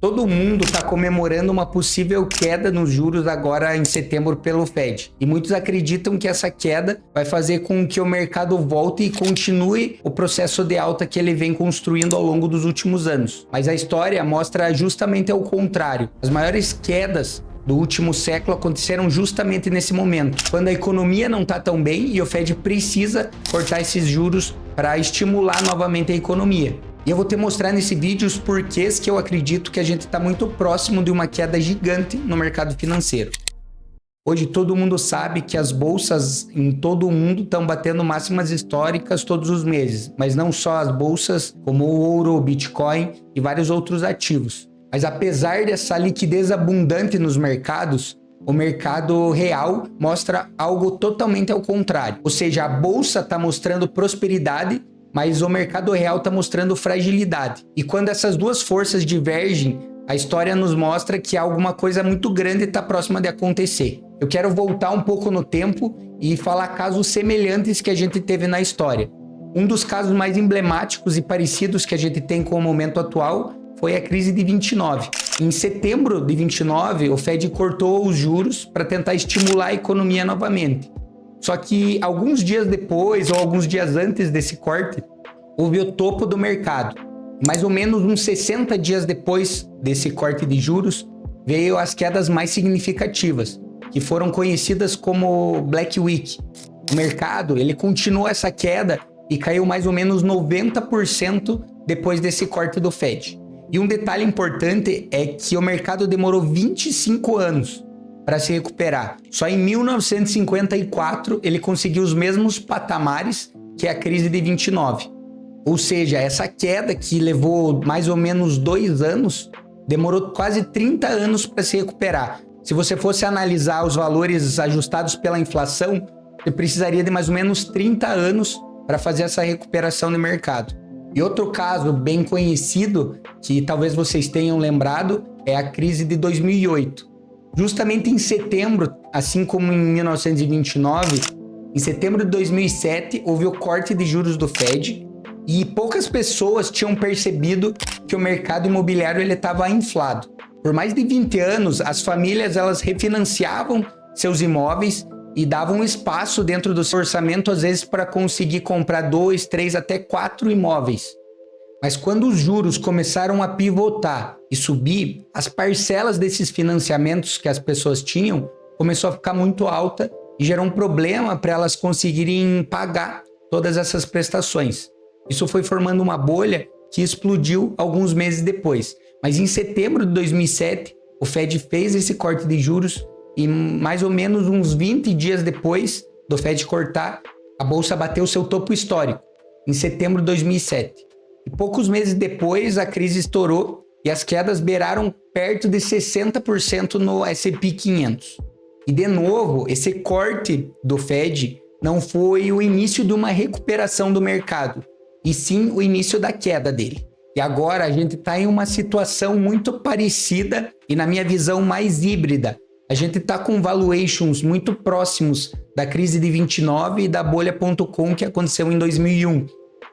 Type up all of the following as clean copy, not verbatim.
Todo mundo está comemorando uma possível queda nos juros agora em setembro pelo Fed. E muitos acreditam que essa queda vai fazer com que o mercado volte e continue o processo de alta que ele vem construindo ao longo dos últimos anos. Mas a história mostra justamente ao contrário. As maiores quedas do último século aconteceram justamente nesse momento, quando a economia não está tão bem e o Fed precisa cortar esses juros para estimular novamente a economia. E eu vou te mostrar nesse vídeo os porquês que eu acredito que a gente está muito próximo de uma queda gigante no mercado financeiro. Hoje todo mundo sabe que as bolsas em todo o mundo estão batendo máximas históricas todos os meses, mas não só as bolsas, como o ouro, o Bitcoin e vários outros ativos. Mas apesar dessa liquidez abundante nos mercados, o mercado real mostra algo totalmente ao contrário. Ou seja, a bolsa está mostrando prosperidade, mas o mercado real está mostrando fragilidade. E quando essas duas forças divergem, a história nos mostra que alguma coisa muito grande está próxima de acontecer. Eu quero voltar um pouco no tempo e falar casos semelhantes que a gente teve na história. Um dos casos mais emblemáticos e parecidos que a gente tem com o momento atual foi a crise de 29. Em setembro de 29, o Fed cortou os juros para tentar estimular a economia novamente. Só que alguns dias depois, ou alguns dias antes desse corte, houve o topo do mercado. Mais ou menos uns 60 dias depois desse corte de juros, veio as quedas mais significativas, que foram conhecidas como Black Week. O mercado, ele continuou essa queda e caiu mais ou menos 90% depois desse corte do Fed. E um detalhe importante é que o mercado demorou 25 anos para se recuperar. Só em 1954 ele conseguiu os mesmos patamares que a crise de 29. Ou seja, essa queda que levou mais ou menos 2 anos, demorou quase 30 anos para se recuperar. Se você fosse analisar os valores ajustados pela inflação, você precisaria de mais ou menos 30 anos para fazer essa recuperação no mercado. E outro caso bem conhecido, que talvez vocês tenham lembrado, é a crise de 2008. Justamente em setembro, assim como em 1929, em setembro de 2007, houve o corte de juros do Fed e poucas pessoas tinham percebido que o mercado imobiliário estava inflado. Por mais de 20 anos, as famílias elas refinanciavam seus imóveis e davam espaço dentro do seu orçamento, às vezes, para conseguir comprar 2, 3, até 4 imóveis. Mas quando os juros começaram a pivotar e subir, as parcelas desses financiamentos que as pessoas tinham começou a ficar muito alta e gerou um problema para elas conseguirem pagar todas essas prestações. Isso foi formando uma bolha que explodiu alguns meses depois. Mas em setembro de 2007, o Fed fez esse corte de juros e mais ou menos uns 20 dias depois do Fed cortar, a bolsa bateu seu topo histórico, em setembro de 2007. E poucos meses depois, a crise estourou e as quedas beiraram perto de 60% no S&P 500. E, de novo, esse corte do Fed não foi o início de uma recuperação do mercado, e sim o início da queda dele. E agora a gente está em uma situação muito parecida e, na minha visão, mais híbrida. A gente está com valuations muito próximos da crise de 29 e da bolha.com que aconteceu em 2001.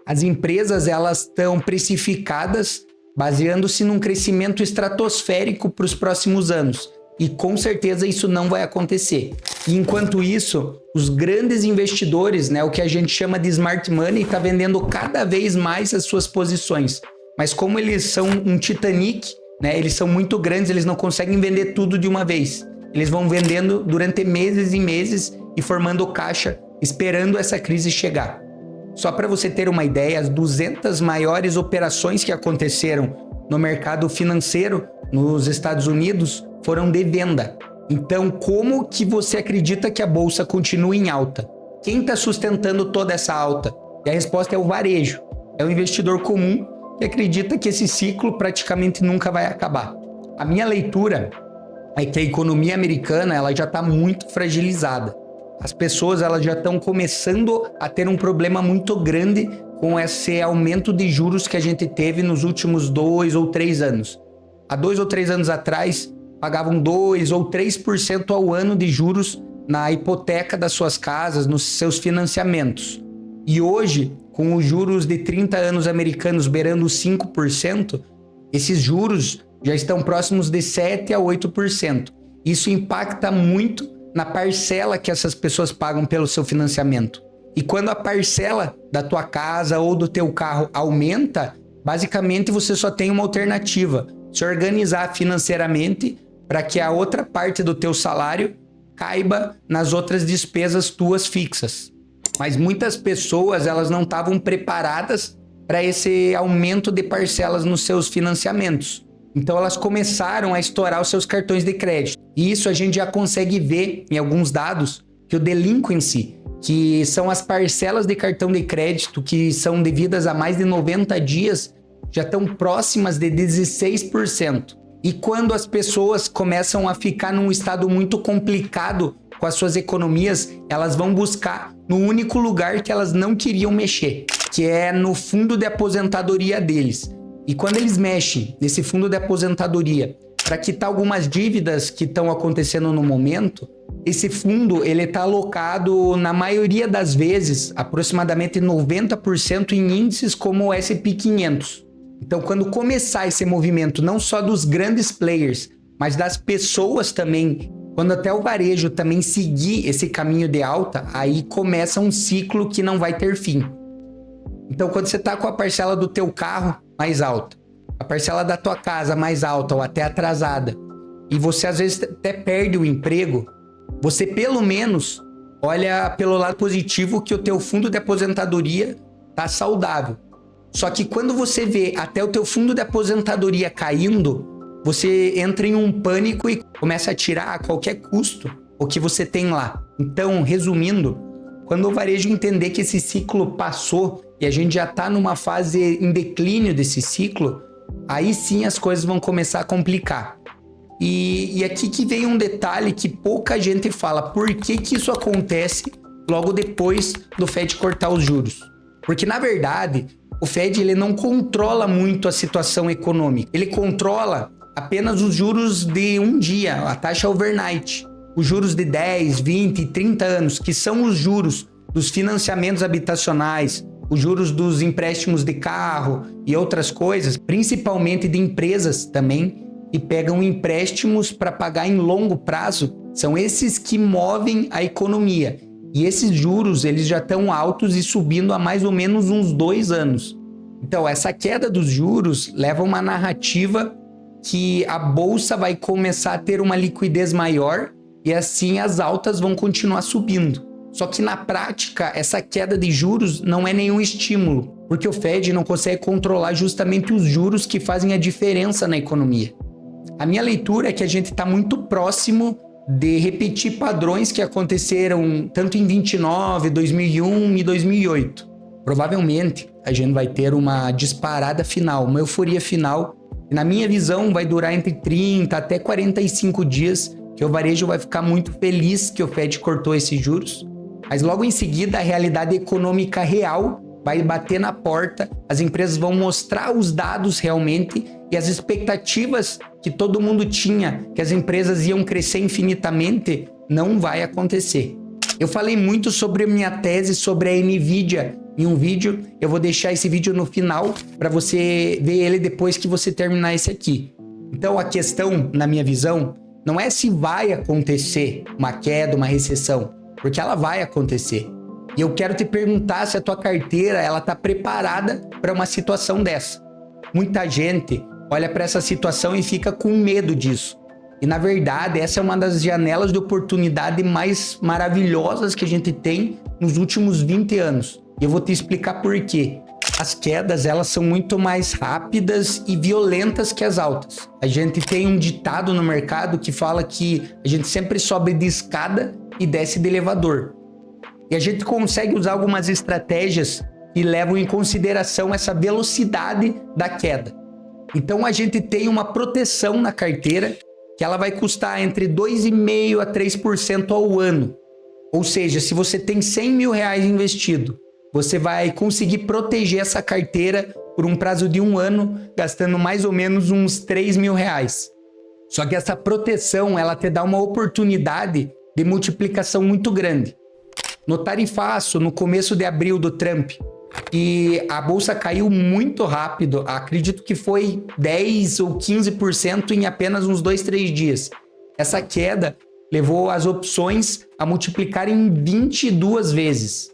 As empresas elas estão precificadas baseando-se num crescimento estratosférico para os próximos anos. E com certeza isso não vai acontecer. E enquanto isso, os grandes investidores, o que a gente chama de smart money, está vendendo cada vez mais as suas posições. Mas como eles são um Titanic, eles são muito grandes, eles não conseguem vender tudo de uma vez. Eles vão vendendo durante meses e meses e formando caixa, esperando essa crise chegar. Só para você ter uma ideia, as 200 maiores operações que aconteceram no mercado financeiro nos Estados Unidos foram de venda. Então, como que você acredita que a bolsa continua em alta? Quem está sustentando toda essa alta? E a resposta é o varejo. É o investidor comum que acredita que esse ciclo praticamente nunca vai acabar. A minha leitura é que a economia americana ela já está muito fragilizada. As pessoas elas já estão começando a ter um problema muito grande com esse aumento de juros que a gente teve nos últimos 2 ou 3 anos. Há 2 ou 3 anos atrás, pagavam 2 ou 3% ao ano de juros na hipoteca das suas casas, nos seus financiamentos. E hoje, com os juros de 30 anos americanos beirando 5%, esses juros já estão próximos de 7 a 8%. Isso impacta muito na parcela que essas pessoas pagam pelo seu financiamento. E quando a parcela da tua casa ou do teu carro aumenta, basicamente você só tem uma alternativa: se organizar financeiramente para que a outra parte do teu salário caiba nas outras despesas tuas fixas. Mas muitas pessoas, elas não estavam preparadas para esse aumento de parcelas nos seus financiamentos. Então elas começaram a estourar os seus cartões de crédito. E isso a gente já consegue ver em alguns dados que o delinquency, que são as parcelas de cartão de crédito que são devidas a mais de 90 dias, já estão próximas de 16%. E quando as pessoas começam a ficar num estado muito complicado com as suas economias, elas vão buscar no único lugar que elas não queriam mexer, que é no fundo de aposentadoria deles. E quando eles mexem nesse fundo de aposentadoria para quitar algumas dívidas que estão acontecendo no momento, esse fundo ele está alocado, na maioria das vezes, aproximadamente 90% em índices como o S&P 500. Então, quando começar esse movimento, não só dos grandes players, mas das pessoas também, quando até o varejo também seguir esse caminho de alta, aí começa um ciclo que não vai ter fim. Então, quando você está com a parcela do teu carro mais alta, a parcela da tua casa mais alta ou até atrasada, e você às vezes até perde o emprego, você pelo menos olha pelo lado positivo que o teu fundo de aposentadoria está saudável. Só que quando você vê até o teu fundo de aposentadoria caindo, você entra em um pânico e começa a tirar a qualquer custo o que você tem lá. Então, resumindo, quando o varejo entender que esse ciclo passou e a gente já está numa fase em declínio desse ciclo, aí sim as coisas vão começar a complicar. E aqui que vem um detalhe que pouca gente fala. Por que que isso acontece logo depois do Fed cortar os juros? Porque, na verdade, o Fed ele não controla muito a situação econômica. Ele controla apenas os juros de um dia, a taxa overnight. Os juros de 10, 20 e 30 anos, que são os juros dos financiamentos habitacionais, os juros dos empréstimos de carro e outras coisas, principalmente de empresas também, que pegam empréstimos para pagar em longo prazo, são esses que movem a economia. E esses juros, eles já estão altos e subindo há mais ou menos uns 2 anos. Então, essa queda dos juros leva a uma narrativa que a bolsa vai começar a ter uma liquidez maior e assim as altas vão continuar subindo. Só que na prática, essa queda de juros não é nenhum estímulo, porque o Fed não consegue controlar justamente os juros que fazem a diferença na economia. A minha leitura é que a gente está muito próximo de repetir padrões que aconteceram tanto em 29, 2001 e 2008. Provavelmente a gente vai ter uma disparada final, uma euforia final, que na minha visão vai durar entre 30 até 45 dias, que o varejo vai ficar muito feliz que o Fed cortou esses juros, mas logo em seguida a realidade econômica real vai bater na porta, as empresas vão mostrar os dados realmente e as expectativas que todo mundo tinha, que as empresas iam crescer infinitamente, não vai acontecer. Eu falei muito sobre a minha tese sobre a Nvidia em um vídeo, eu vou deixar esse vídeo no final para você ver ele depois que você terminar esse aqui. Então a questão, na minha visão, não é se vai acontecer uma queda, uma recessão, porque ela vai acontecer. E eu quero te perguntar se a tua carteira ela está preparada para uma situação dessa. Muita gente olha para essa situação e fica com medo disso. E na verdade, essa é uma das janelas de oportunidade mais maravilhosas que a gente tem nos últimos 20 anos. E eu vou te explicar por quê. As quedas, elas são muito mais rápidas e violentas que as altas. A gente tem um ditado no mercado que fala que a gente sempre sobe de escada e desce de elevador. E a gente consegue usar algumas estratégias que levam em consideração essa velocidade da queda. Então a gente tem uma proteção na carteira que ela vai custar entre 2,5% a 3% ao ano. Ou seja, se você tem 100 mil reais investido, você vai conseguir proteger essa carteira por um prazo de 1 ano, gastando mais ou menos uns 3 mil reais. Só que essa proteção, ela te dá uma oportunidade de multiplicação muito grande. No tarifaço, no começo de abril do Trump, e a bolsa caiu muito rápido. Acredito que foi 10 ou 15% em apenas uns 2, 3 dias. Essa queda levou as opções a multiplicarem em 22 vezes.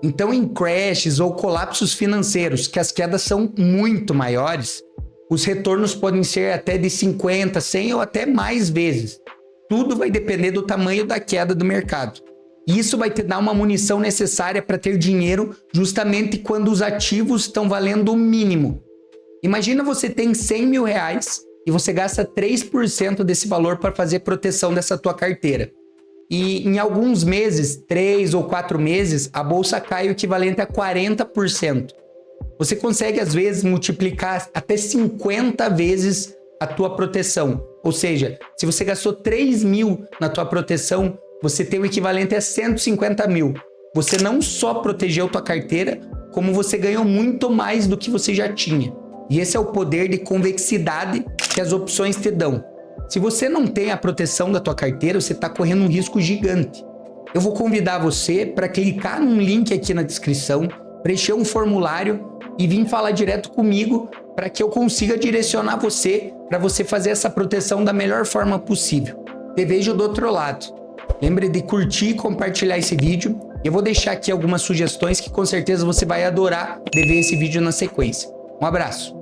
Então, em crashes ou colapsos financeiros, que as quedas são muito maiores, os retornos podem ser até de 50, 100 ou até mais vezes. Tudo vai depender do tamanho da queda do mercado. E isso vai te dar uma munição necessária para ter dinheiro justamente quando os ativos estão valendo o mínimo. Imagina você tem 100 mil reais e você gasta 3% desse valor para fazer proteção dessa tua carteira. E em alguns meses, 3 ou 4 meses, a bolsa cai o equivalente a 40%. Você consegue, às vezes, multiplicar até 50 vezes a tua proteção. Ou seja, se você gastou 3 mil na tua proteção, você tem o equivalente a 150 mil. Você não só protegeu tua carteira, como você ganhou muito mais do que você já tinha. E esse é o poder de convexidade que as opções te dão. Se você não tem a proteção da tua carteira, você está correndo um risco gigante. Eu vou convidar você para clicar num link aqui na descrição, preencher um formulário e vir falar direto comigo para que eu consiga direcionar você para você fazer essa proteção da melhor forma possível. Te vejo do outro lado. Lembre de curtir e compartilhar esse vídeo. Eu vou deixar aqui algumas sugestões que com certeza você vai adorar de ver esse vídeo na sequência. Um abraço.